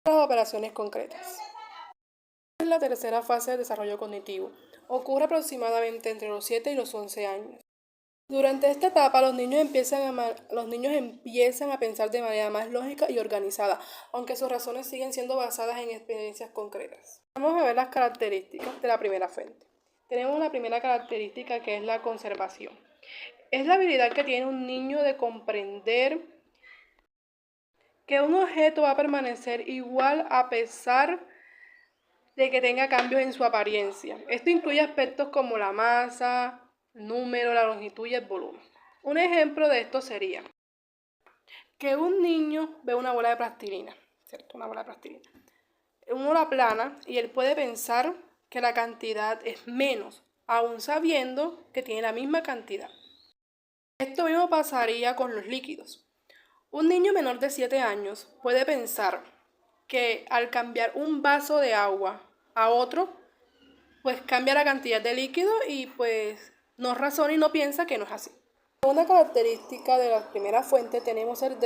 Las operaciones concretas. Es la tercera fase del desarrollo cognitivo. Ocurre aproximadamente entre los 7 y los 11 años. Durante esta etapa los niños empiezan a pensar de manera más lógica y organizada, aunque sus razones siguen siendo basadas en experiencias concretas. Vamos a ver las características de la primera fuente. Tenemos la primera característica, que es la conservación. Es la habilidad que tiene un niño de comprender que un objeto va a permanecer igual a pesar de que tenga cambios en su apariencia. Esto incluye aspectos como la masa, el número, la longitud y el volumen. Un ejemplo de esto sería que un niño ve una bola de plastilina, ¿cierto? Una bola de plastilina. Uno la plana y él puede pensar que la cantidad es menos, aún sabiendo que tiene la misma cantidad. Esto mismo pasaría con los líquidos. Un niño menor de 7 años puede pensar que al cambiar un vaso de agua a otro, pues cambia la cantidad de líquido y pues no razona y no piensa que no es así. Una característica de la primera fuente tenemos el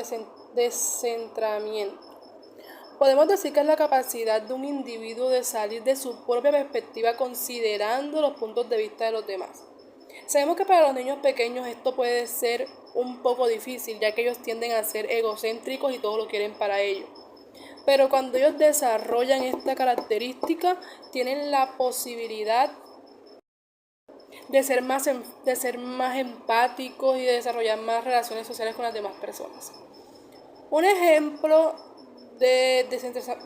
descentramiento. Podemos decir que es la capacidad de un individuo de salir de su propia perspectiva considerando los puntos de vista de los demás. Sabemos que para los niños pequeños esto puede ser un poco difícil, ya que ellos tienden a ser egocéntricos y todo lo quieren para ellos. Pero cuando ellos desarrollan esta característica, tienen la posibilidad de ser más empáticos y de desarrollar más relaciones sociales con las demás personas. Un ejemplo de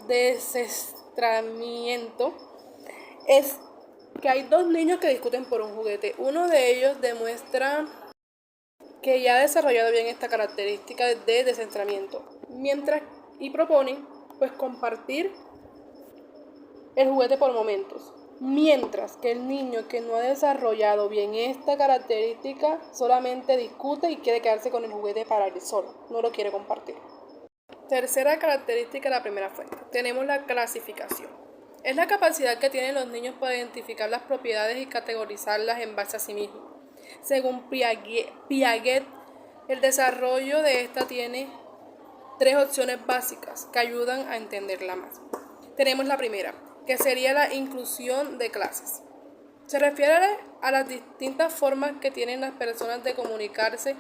descentramiento es que hay dos niños que discuten por un juguete. Uno de ellos demuestra que ya ha desarrollado bien esta característica de descentramiento, y proponen pues compartir el juguete por momentos. Mientras que el niño que no ha desarrollado bien esta característica solamente discute y quiere quedarse con el juguete para él solo, no lo quiere compartir. Tercera característica de la primera fuente. Tenemos la clasificación. Es la capacidad que tienen los niños para identificar las propiedades y categorizarlas en base a sí mismos. Según Piaget, el desarrollo de esta tiene 3 opciones básicas que ayudan a entenderla más. Tenemos la primera, que sería la inclusión de clases. Se refiere a las distintas formas que tienen las personas de comunicarse,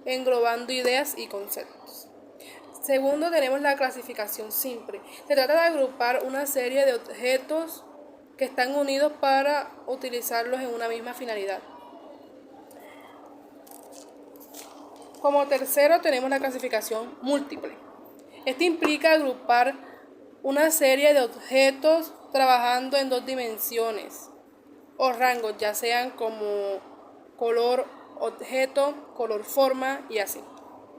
englobando ideas y conceptos. Segundo, tenemos la clasificación simple. Se trata de agrupar una serie de objetos que están unidos para utilizarlos en una misma finalidad. Como tercero, tenemos la clasificación múltiple. Esto implica agrupar una serie de objetos trabajando en 2 dimensiones o rangos, ya sean como color, objeto, color, forma y así.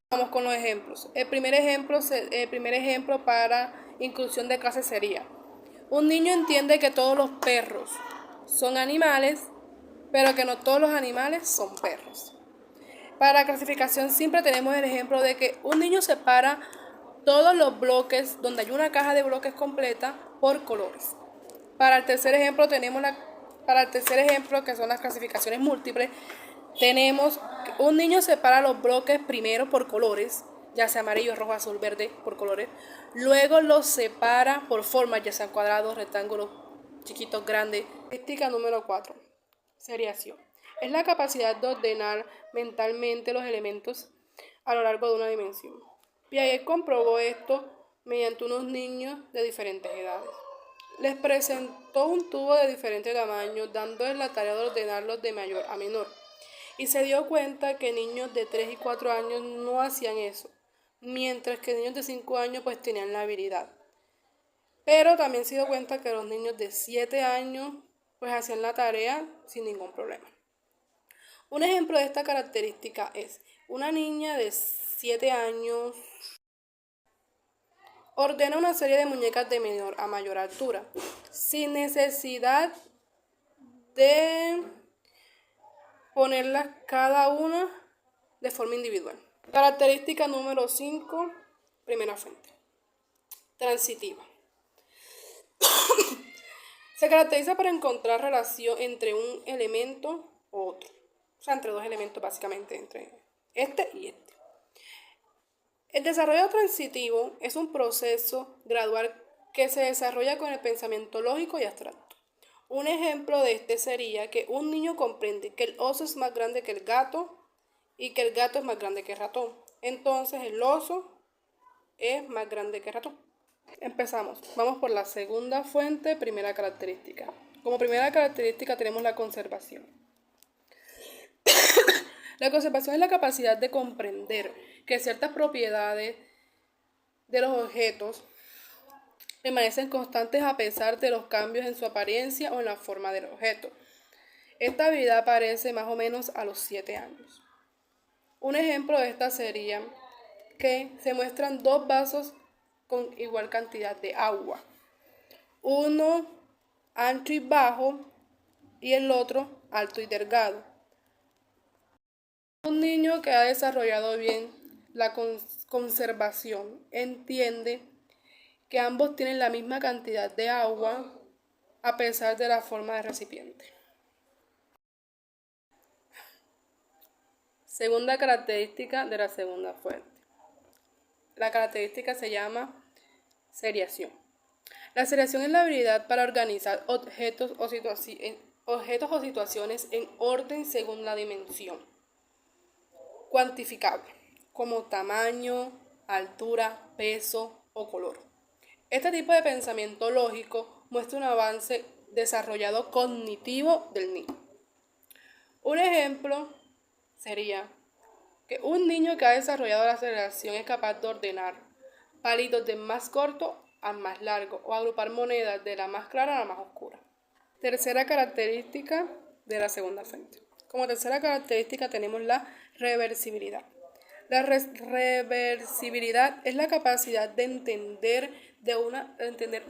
Vamos con los ejemplos. El primer ejemplo para inclusión de clase sería: un niño entiende que todos los perros son animales, pero que no todos los animales son perros. Para la clasificación simple tenemos el ejemplo de que un niño separa todos los bloques donde hay una caja de bloques completa por colores. Para el tercer ejemplo que son las clasificaciones múltiples, tenemos que un niño separa los bloques primero por colores, ya sea amarillo, rojo, azul, verde, por colores. Luego los separa por formas, ya sean cuadrados, rectángulos, chiquitos, grandes. Característica número 4, seriación. Es la capacidad de ordenar mentalmente los elementos a lo largo de una dimensión. Piaget comprobó esto mediante unos niños de diferentes edades. Les presentó un tubo de diferente tamaño, dándoles la tarea de ordenarlos de mayor a menor. Y se dio cuenta que niños de 3 y 4 años no hacían eso, mientras que niños de 5 años pues tenían la habilidad. Pero también se dio cuenta que los niños de 7 años pues hacían la tarea sin ningún problema. Un ejemplo de esta característica es una niña de 7 años ordena una serie de muñecas de menor a mayor altura, sin necesidad de ponerlas cada una de forma individual. Característica número 5, primera fuente. Transitiva. Se caracteriza por encontrar relación entre un elemento u otro. O sea, entre 2 elementos básicamente, entre este y este. El desarrollo transitivo es un proceso gradual que se desarrolla con el pensamiento lógico y abstracto. Un ejemplo de este sería que un niño comprende que el oso es más grande que el gato y que el gato es más grande que el ratón. Entonces el oso es más grande que el ratón. Empezamos. Vamos por la segunda fuente, primera característica. Como primera característica tenemos la conservación. La conservación es la capacidad de comprender que ciertas propiedades de los objetos permanecen constantes a pesar de los cambios en su apariencia o en la forma del objeto. Esta habilidad aparece más o menos a los 7 años. Un ejemplo de esta sería que se muestran dos vasos con igual cantidad de agua. Uno ancho y bajo y el otro alto y delgado. Un niño que ha desarrollado bien la conservación entiende que ambos tienen la misma cantidad de agua a pesar de la forma del recipiente. Segunda característica de la segunda fuente. La característica se llama seriación. La seriación es la habilidad para organizar objetos o situaciones en orden según la dimensión cuantificable, como tamaño, altura, peso o color. Este tipo de pensamiento lógico muestra un avance desarrollado cognitivo del niño. Un ejemplo sería que un niño que ha desarrollado la seriación es capaz de ordenar palitos de más corto a más largo o agrupar monedas de la más clara a la más oscura. Tercera característica de la segunda fuente. Como tercera característica tenemos la reversibilidad. La reversibilidad es la capacidad de entender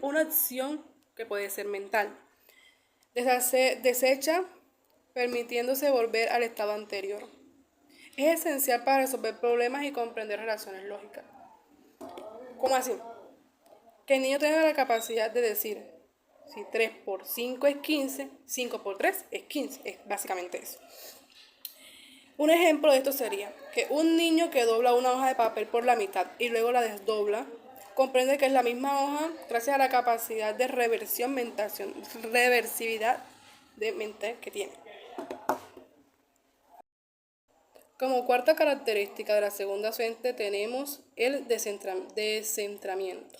una acción que puede ser mental, deshecha, permitiéndose volver al estado anterior. Es esencial para resolver problemas y comprender relaciones lógicas. ¿Cómo así? Que el niño tenga la capacidad de decir, si 3 por 5 es 15, 5 por 3 es 15, es básicamente eso. Un ejemplo de esto sería que un niño que dobla una hoja de papel por la mitad y luego la desdobla, comprende que es la misma hoja gracias a la capacidad de reversibilidad de mente que tiene. Como cuarta característica de la segunda fuente tenemos el descentramiento.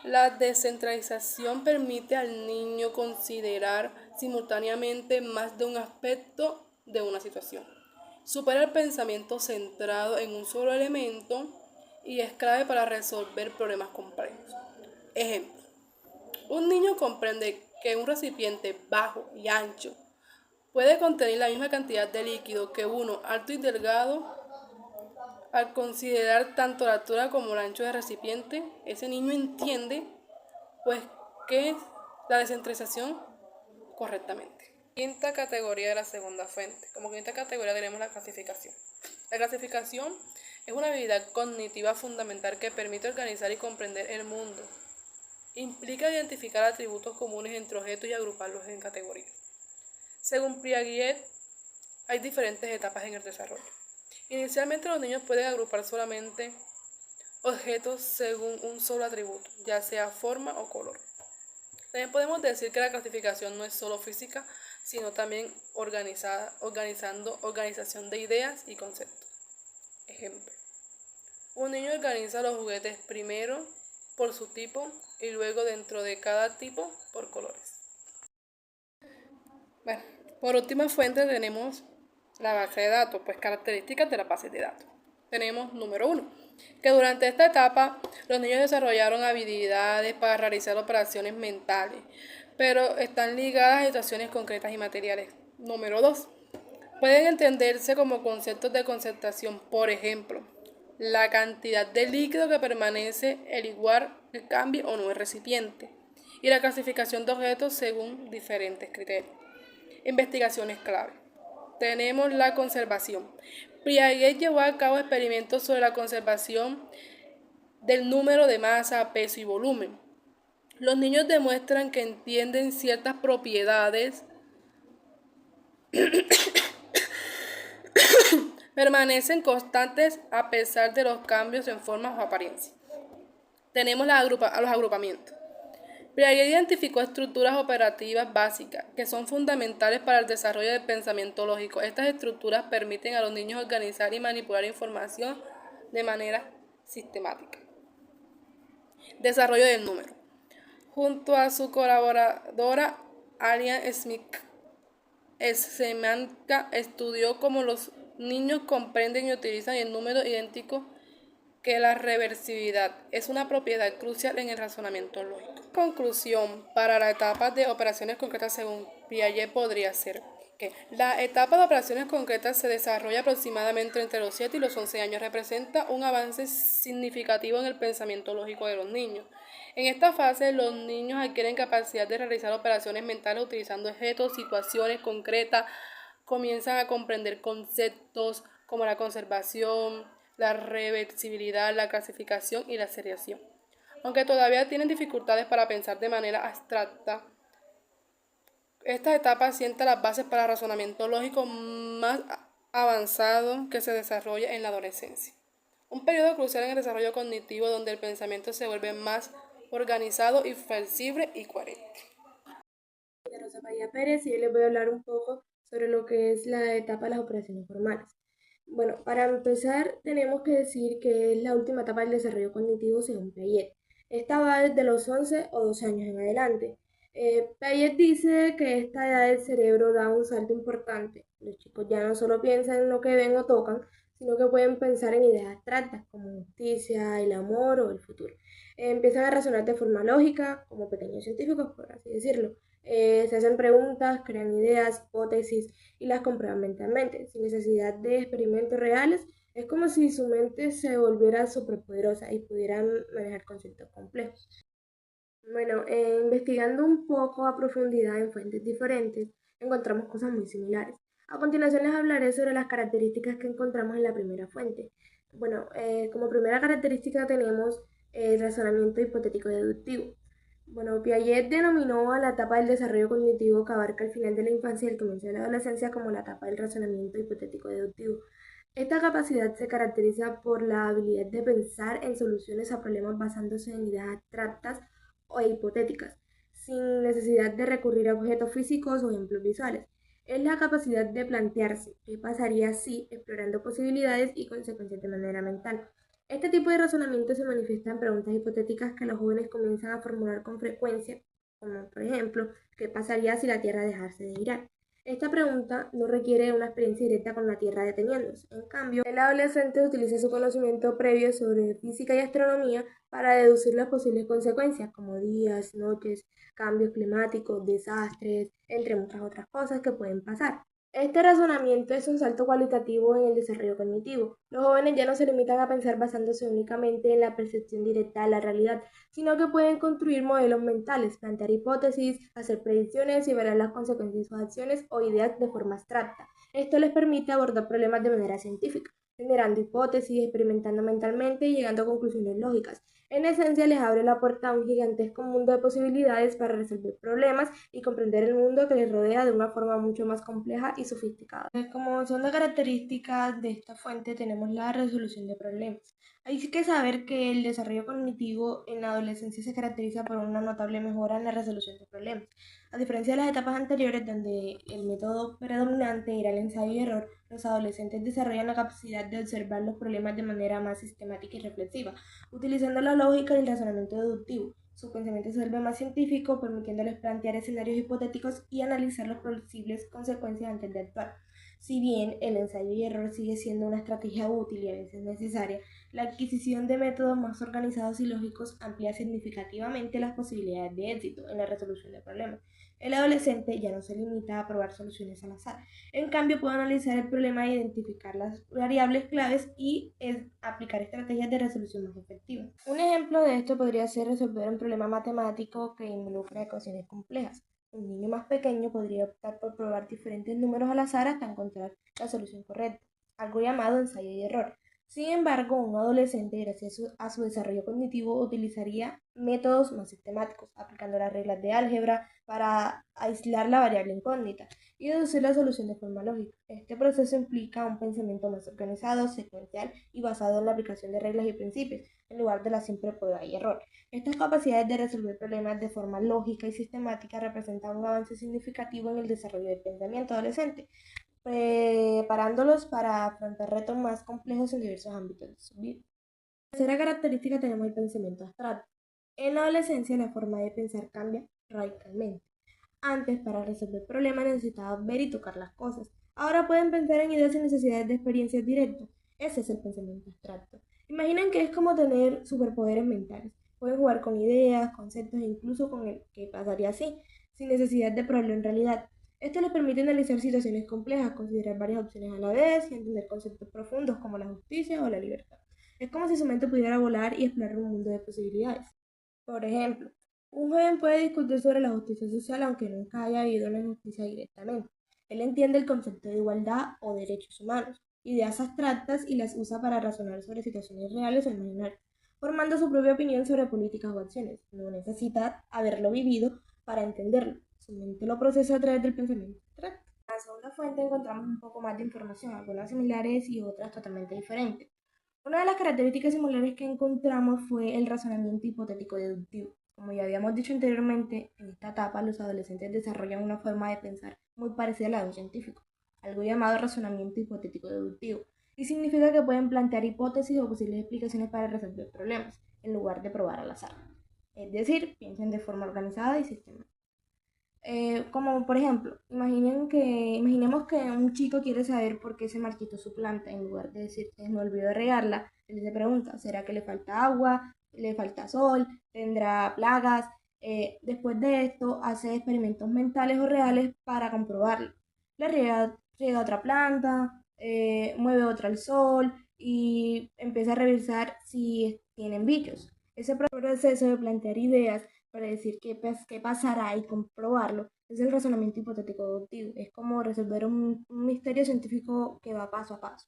La descentralización permite al niño considerar simultáneamente más de un aspecto de una situación. Supera el pensamiento centrado en un solo elemento y es clave para resolver problemas complejos. Ejemplo, un niño comprende que un recipiente bajo y ancho puede contener la misma cantidad de líquido que uno alto y delgado. Al considerar tanto la altura como el ancho del recipiente, ese niño entiende pues que es la descentralización correctamente. Quinta categoría de la segunda fuente. Como quinta categoría tenemos la clasificación. La clasificación es una habilidad cognitiva fundamental que permite organizar y comprender el mundo. Implica identificar atributos comunes entre objetos y agruparlos en categorías. Según Piaget, hay diferentes etapas en el desarrollo. Inicialmente los niños pueden agrupar solamente objetos según un solo atributo, ya sea forma o color. También podemos decir que la clasificación no es solo física, sino también organización de ideas y conceptos. Ejemplo, un niño organiza los juguetes primero por su tipo y luego dentro de cada tipo por colores. Bueno, por última fuente tenemos la base de datos, pues características de la base de datos. Tenemos número 1, que durante esta etapa los niños desarrollaron habilidades para realizar operaciones mentales, pero están ligadas a situaciones concretas y materiales. Número 2, pueden entenderse como conceptos de concentración, por ejemplo, la cantidad de líquido que permanece el igual que cambie o no el recipiente, y la clasificación de objetos según diferentes criterios. Investigaciones clave. Tenemos la conservación. Piaget llevó a cabo experimentos sobre la conservación del número de masa, peso y volumen. Los niños demuestran que entienden ciertas propiedades permanecen constantes a pesar de los cambios en formas o apariencia. Tenemos a los agrupamientos. Piaget identificó estructuras operativas básicas que son fundamentales para el desarrollo del pensamiento lógico. Estas estructuras permiten a los niños organizar y manipular información de manera sistemática. Desarrollo del número. Junto a su colaboradora Ariane Smith, Semántica estudió cómo los niños comprenden y utilizan el número idéntico que la reversibilidad es una propiedad crucial en el razonamiento lógico. Conclusión para la etapa de operaciones concretas según Piaget podría ser que la etapa de operaciones concretas se desarrolla aproximadamente entre los 7 y los 11 años. Representa un avance significativo en el pensamiento lógico de los niños. En esta fase, los niños adquieren capacidad de realizar operaciones mentales utilizando objetos, situaciones concretas, comienzan a comprender conceptos como la conservación, la reversibilidad, la clasificación y la seriación. Aunque todavía tienen dificultades para pensar de manera abstracta, esta etapa sienta las bases para el razonamiento lógico más avanzado que se desarrolla en la adolescencia. Un periodo crucial en el desarrollo cognitivo donde el pensamiento se vuelve más organizado y flexible y coherente. Rosa María Pérez y yo les voy a hablar un poco sobre lo que es la etapa de las operaciones formales. Bueno, para empezar tenemos que decir que es la última etapa del desarrollo cognitivo según Piaget. Esta va desde los 11 o 12 años en adelante. Piaget dice que esta edad del cerebro da un salto importante. Los chicos ya no solo piensan en lo que ven o tocan, sino que pueden pensar en ideas abstractas como justicia, el amor o el futuro. Empiezan a razonar de forma lógica, como pequeños científicos, por así decirlo. Se hacen preguntas, crean ideas, hipótesis y las comprueban mentalmente, sin necesidad de experimentos reales. Es como si su mente se volviera superpoderosa y pudieran manejar conceptos complejos. Bueno, investigando un poco a profundidad en fuentes diferentes, encontramos cosas muy similares. A continuación les hablaré sobre las características que encontramos en la primera fuente. Bueno, como primera característica tenemos el razonamiento hipotético deductivo. Bueno, Piaget denominó a la etapa del desarrollo cognitivo que abarca el final de la infancia y el comienzo de la adolescencia como la etapa del razonamiento hipotético deductivo. Esta capacidad se caracteriza por la habilidad de pensar en soluciones a problemas basándose en ideas abstractas o hipotéticas, sin necesidad de recurrir a objetos físicos o ejemplos visuales. Es la capacidad de plantearse qué pasaría si, explorando posibilidades y consecuencias de manera mental. Este tipo de razonamiento se manifiesta en preguntas hipotéticas que los jóvenes comienzan a formular con frecuencia, como por ejemplo, ¿qué pasaría si la Tierra dejase de girar? Esta pregunta no requiere una experiencia directa con la Tierra deteniéndose. En cambio, el adolescente utiliza su conocimiento previo sobre física y astronomía para deducir las posibles consecuencias, como días, noches, cambios climáticos, desastres, entre muchas otras cosas que pueden pasar. Este razonamiento es un salto cualitativo en el desarrollo cognitivo. Los jóvenes ya no se limitan a pensar basándose únicamente en la percepción directa de la realidad, sino que pueden construir modelos mentales, plantear hipótesis, hacer predicciones y ver las consecuencias de sus acciones o ideas de forma abstracta. Esto les permite abordar problemas de manera científica, generando hipótesis, experimentando mentalmente y llegando a conclusiones lógicas. En esencia, les abre la puerta a un gigantesco mundo de posibilidades para resolver problemas y comprender el mundo que les rodea de una forma mucho más compleja y sofisticada. Como segunda característica de esta fuente tenemos la resolución de problemas. Hay que saber que el desarrollo cognitivo en la adolescencia se caracteriza por una notable mejora en la resolución de problemas. A diferencia de las etapas anteriores, donde el método predominante era el ensayo y error, los adolescentes desarrollan la capacidad de observar los problemas de manera más sistemática y reflexiva, utilizando la lógica y el razonamiento deductivo. Su pensamiento se vuelve más científico, permitiéndoles plantear escenarios hipotéticos y analizar las posibles consecuencias antes de actuar. Si bien el ensayo y error sigue siendo una estrategia útil y a veces necesaria, la adquisición de métodos más organizados y lógicos amplía significativamente las posibilidades de éxito en la resolución de problemas. El adolescente ya no se limita a probar soluciones al azar. En cambio, puede analizar el problema e identificar las variables claves y aplicar estrategias de resolución más efectivas. Un ejemplo de esto podría ser resolver un problema matemático que involucra ecuaciones complejas. Un niño más pequeño podría optar por probar diferentes números al azar hasta encontrar la solución correcta, algo llamado ensayo y error. Sin embargo, un adolescente, gracias a su desarrollo cognitivo, utilizaría métodos más sistemáticos, aplicando las reglas de álgebra para aislar la variable incógnita y deducir la solución de forma lógica. Este proceso implica un pensamiento más organizado, secuencial y basado en la aplicación de reglas y principios, en lugar de la simple prueba y error. Estas capacidades de resolver problemas de forma lógica y sistemática representan un avance significativo en el desarrollo del pensamiento adolescente, preparándolos para afrontar retos más complejos en diversos ámbitos de su vida. Tercera característica tenemos el pensamiento abstracto. En la adolescencia la forma de pensar cambia radicalmente. Antes, para resolver problemas necesitaban ver y tocar las cosas. Ahora pueden pensar en ideas sin necesidades de experiencias directas. Ese es el pensamiento abstracto. Imaginen que es como tener superpoderes mentales. Pueden jugar con ideas, conceptos e incluso con el que pasaría así, sin necesidad de probarlo en realidad. Esto les permite analizar situaciones complejas, considerar varias opciones a la vez y entender conceptos profundos como la justicia o la libertad. Es como si su mente pudiera volar y explorar un mundo de posibilidades. Por ejemplo, un joven puede discutir sobre la justicia social aunque nunca haya vivido una justicia directamente. Él entiende el concepto de igualdad o derechos humanos, ideas abstractas y las usa para razonar sobre situaciones reales o imaginarias, formando su propia opinión sobre políticas o acciones. No necesita haberlo vivido para entenderlo. Su mente lo procesa a través del pensamiento abstracto. En la segunda fuente encontramos un poco más de información, algunas similares y otras totalmente diferentes. Una de las características similares que encontramos fue el razonamiento hipotético deductivo. Como ya habíamos dicho anteriormente, en esta etapa los adolescentes desarrollan una forma de pensar muy parecida a la de un científico, algo llamado razonamiento hipotético deductivo, y significa que pueden plantear hipótesis o posibles explicaciones para resolver problemas, en lugar de probar al azar. Es decir, piensan de forma organizada y sistemática. Como por ejemplo, imaginemos que un chico quiere saber por qué se marchitó su planta. En lugar de decir que me olvidó de regarla, él se pregunta, ¿será que le falta agua? ¿Le falta sol? ¿Tendrá plagas? Después de esto, hace experimentos mentales o reales para comprobarlo. Riega otra planta, mueve otra al sol y empieza a revisar si tienen bichos. Ese proceso de plantear ideas para decir qué pasará y comprobarlo es el razonamiento hipotético deductivo. Es como resolver un misterio científico que va paso a paso.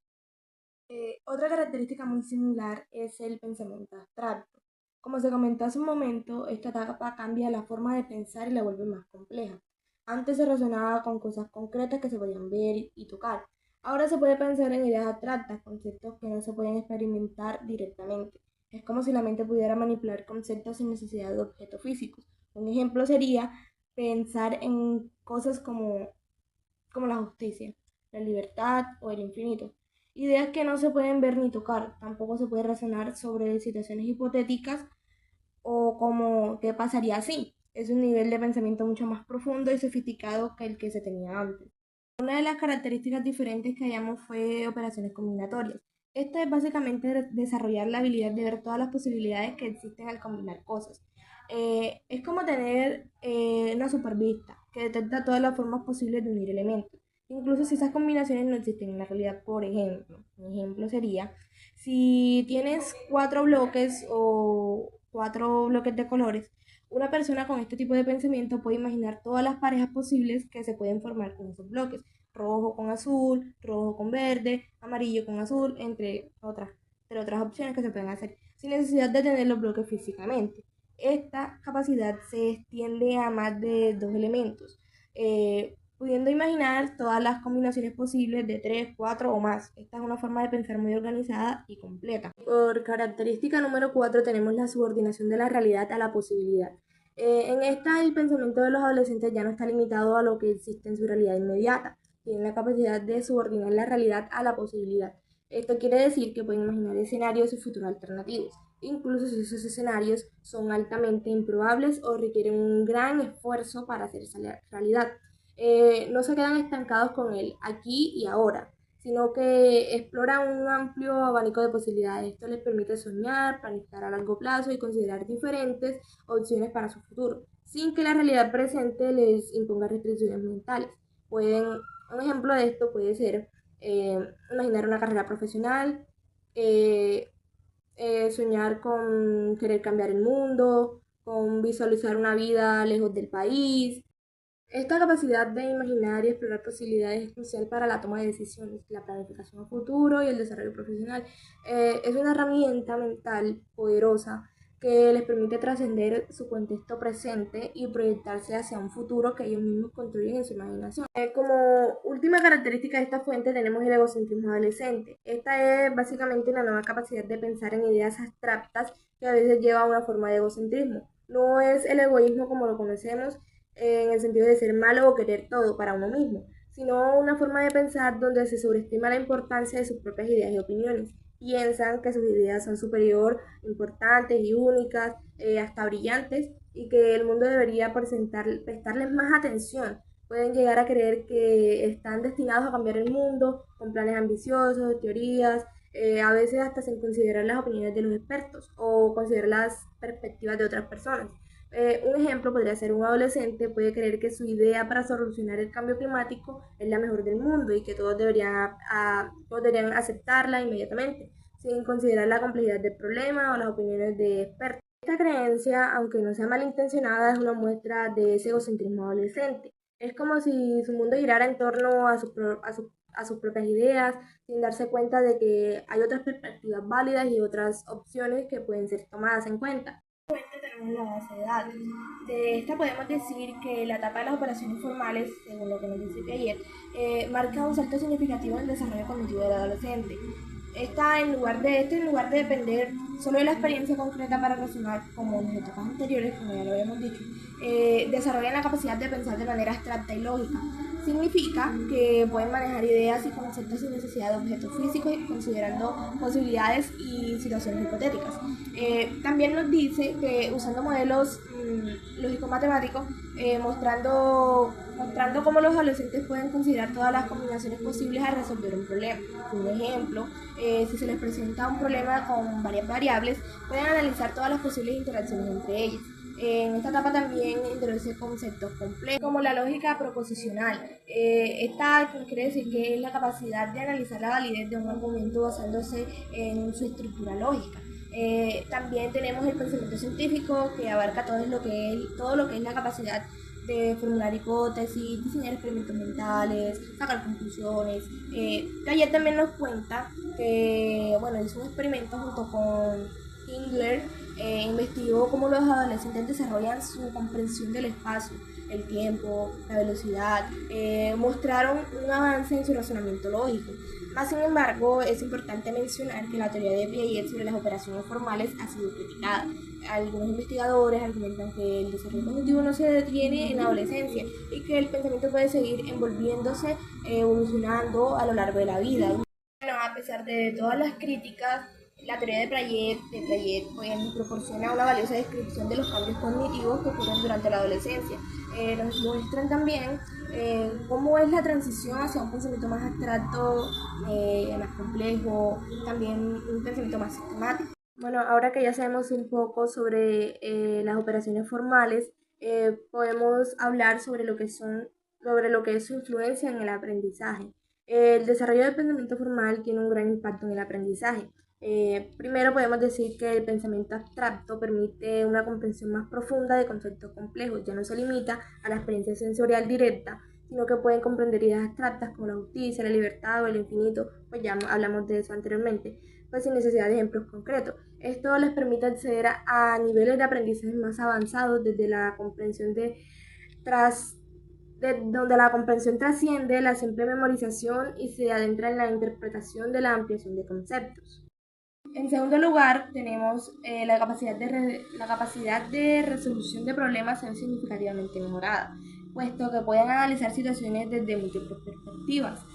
Otra característica muy similar es el pensamiento abstracto. Como se comentó hace un momento, esta etapa cambia la forma de pensar y la vuelve más compleja. Antes se razonaba con cosas concretas que se podían ver y tocar. Ahora se puede pensar en ideas abstractas, conceptos que no se pueden experimentar directamente. Es como si la mente pudiera manipular conceptos sin necesidad de objetos físicos. Un ejemplo sería pensar en cosas como la justicia, la libertad o el infinito. Ideas que no se pueden ver ni tocar. Tampoco se puede razonar sobre situaciones hipotéticas o como qué pasaría si. Es un nivel de pensamiento mucho más profundo y sofisticado que el que se tenía antes. Una de las características diferentes que hallamos fue operaciones combinatorias. Esta es básicamente desarrollar la habilidad de ver todas las posibilidades que existen al combinar cosas. Es como tener una supervista que detecta todas las formas posibles de unir elementos, incluso si esas combinaciones no existen en la realidad. Por ejemplo, un ejemplo sería, si tienes cuatro bloques de colores, una persona con este tipo de pensamiento puede imaginar todas las parejas posibles que se pueden formar con esos bloques: rojo con azul, rojo con verde, amarillo con azul, entre otras opciones que se pueden hacer, sin necesidad de tener los bloques físicamente. Esta capacidad se extiende a más de dos elementos, pudiendo imaginar todas las combinaciones posibles de 3, 4 o más. Esta es una forma de pensar muy organizada y completa. Por característica número 4 tenemos la subordinación de la realidad a la posibilidad. En esta el pensamiento de los adolescentes ya no está limitado a lo que existe en su realidad inmediata. Tienen la capacidad de subordinar la realidad a la posibilidad. Esto quiere decir que pueden imaginar escenarios y futuros alternativos, incluso si esos escenarios son altamente improbables o requieren un gran esfuerzo para hacerse realidad. No se quedan estancados con el aquí y ahora, sino que exploran un amplio abanico de posibilidades. Esto les permite soñar, planificar a largo plazo y considerar diferentes opciones para su futuro, sin que la realidad presente les imponga restricciones mentales. Un ejemplo de esto puede ser imaginar una carrera profesional, eh, soñar con querer cambiar el mundo, con visualizar una vida lejos del país. Esta capacidad de imaginar y explorar posibilidades es crucial para la toma de decisiones, la planificación a futuro y el desarrollo profesional. Es una herramienta mental poderosa que les permite trascender su contexto presente y proyectarse hacia un futuro que ellos mismos construyen en su imaginación. Como última característica de esta fuente tenemos el egocentrismo adolescente. Esta es básicamente una nueva capacidad de pensar en ideas abstractas que a veces lleva a una forma de egocentrismo. No es el egoísmo como lo conocemos, en el sentido de ser malo o querer todo para uno mismo, sino una forma de pensar donde se sobreestima la importancia de sus propias ideas y opiniones. Piensan que sus ideas son superior, importantes y únicas, hasta brillantes, y que el mundo debería prestarles más atención. Pueden llegar a creer que están destinados a cambiar el mundo con planes ambiciosos, teorías, a veces hasta sin considerar las opiniones de los expertos o considerar las perspectivas de otras personas. Un ejemplo podría ser un adolescente puede creer que su idea para solucionar el cambio climático es la mejor del mundo y que todos deberían aceptarla inmediatamente, sin considerar la complejidad del problema o las opiniones de expertos. Esta creencia, aunque no sea malintencionada, es una muestra de ese egocentrismo adolescente. Es como si su mundo girara en torno a sus propias ideas, sin darse cuenta de que hay otras perspectivas válidas y otras opciones que pueden ser tomadas en cuenta. Tenemos la base de datos. De esta podemos decir que la etapa de las operaciones formales, según lo que nos dice Piaget, marca un salto significativo en el desarrollo cognitivo del adolescente. En lugar de depender solo de la experiencia concreta para razonar, como en las etapas anteriores, como ya lo habíamos dicho, desarrollan la capacidad de pensar de manera abstracta y lógica. Significa que pueden manejar ideas y conceptos sin necesidad de objetos físicos, considerando posibilidades y situaciones hipotéticas. También nos dice que usando modelos lógico-matemáticos, mostrando cómo los adolescentes pueden considerar todas las combinaciones posibles a resolver un problema. Un ejemplo, si se les presenta un problema con varias variables, pueden analizar todas las posibles interacciones entre ellas. En esta etapa también introduce conceptos complejos como la lógica proposicional. Esta quiere decir que es la capacidad de analizar la validez de un argumento basándose en su estructura lógica. También tenemos el pensamiento científico, que abarca todo lo que es la capacidad de formular hipótesis, diseñar experimentos mentales, sacar conclusiones. Ayer también nos cuenta que, bueno, hizo un experimento junto con Ingler, investigó cómo los adolescentes desarrollan su comprensión del espacio, el tiempo, la velocidad, mostraron un avance en su razonamiento lógico. Más sin embargo, es importante mencionar que la teoría de Piaget sobre las operaciones formales ha sido criticada. Algunos investigadores argumentan que el desarrollo cognitivo no se detiene en la adolescencia y que el pensamiento puede seguir envolviéndose, evolucionando a lo largo de la vida. Bueno, a pesar de todas las críticas, la teoría de Piaget pues, nos proporciona una valiosa descripción de los cambios cognitivos que ocurren durante la adolescencia. Nos muestran también cómo es la transición hacia un pensamiento más abstracto, más complejo, también un pensamiento más sistemático. Bueno, ahora que ya sabemos un poco sobre las operaciones formales, podemos hablar sobre sobre lo que es su influencia en el aprendizaje. El desarrollo del pensamiento formal tiene un gran impacto en el aprendizaje. Primero podemos decir que el pensamiento abstracto permite una comprensión más profunda de conceptos complejos, ya no se limita a la experiencia sensorial directa, sino que pueden comprender ideas abstractas como la justicia, la libertad o el infinito, pues ya hablamos de eso anteriormente, pues sin necesidad de ejemplos concretos. Esto les permite acceder a niveles de aprendizaje más avanzados desde la comprensión de donde la comprensión trasciende la simple memorización y se adentra en la interpretación de la ampliación de conceptos. En segundo lugar, tenemos la capacidad de resolución de problemas se ve significativamente mejorada, puesto que pueden analizar situaciones desde múltiples perspectivas,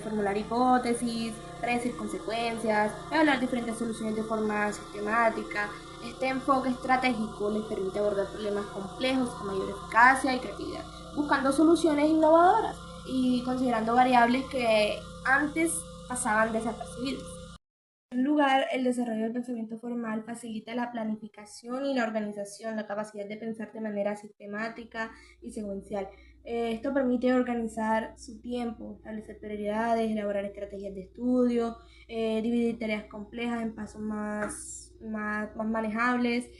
formular hipótesis, predecir consecuencias, evaluar diferentes soluciones de forma sistemática. Este enfoque estratégico les permite abordar problemas complejos con mayor eficacia y creatividad, buscando soluciones innovadoras y considerando variables que antes pasaban desapercibidas. En lugar, el desarrollo del pensamiento formal facilita la planificación y la organización, la capacidad de pensar de manera sistemática y secuencial. Esto permite organizar su tiempo, establecer prioridades, elaborar estrategias de estudio, dividir tareas complejas en pasos más manejables,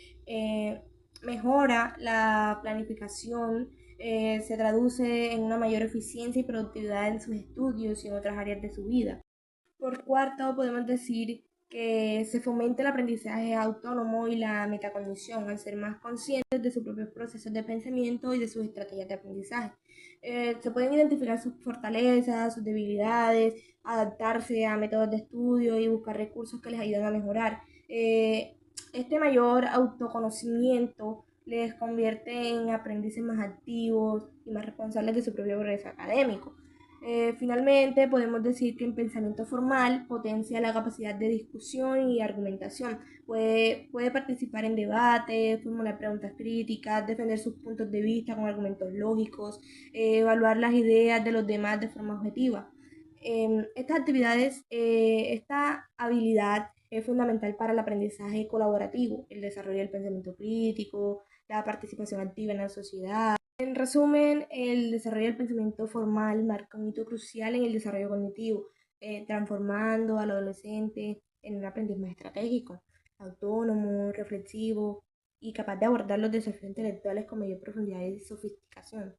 mejora la planificación, se traduce en una mayor eficiencia y productividad en sus estudios y en otras áreas de su vida. Por cuarto, podemos decir que se fomenta el aprendizaje autónomo y la metacognición al ser más conscientes de sus propios procesos de pensamiento y de sus estrategias de aprendizaje. Se pueden identificar sus fortalezas, sus debilidades, adaptarse a métodos de estudio y buscar recursos que les ayuden a mejorar. Este mayor autoconocimiento les convierte en aprendices más activos y más responsables de su propio progreso académico. Finalmente, podemos decir que el pensamiento formal potencia la capacidad de discusión y argumentación. Puede participar en debates, formular preguntas críticas, defender sus puntos de vista con argumentos lógicos, evaluar las ideas de los demás de forma objetiva. Esta habilidad es fundamental para el aprendizaje colaborativo, el desarrollo del pensamiento crítico, la participación activa en la sociedad. En resumen, el desarrollo del pensamiento formal marca un hito crucial en el desarrollo cognitivo, transformando al adolescente en un aprendiz más estratégico, autónomo, reflexivo y capaz de abordar los desafíos intelectuales con mayor profundidad y sofisticación.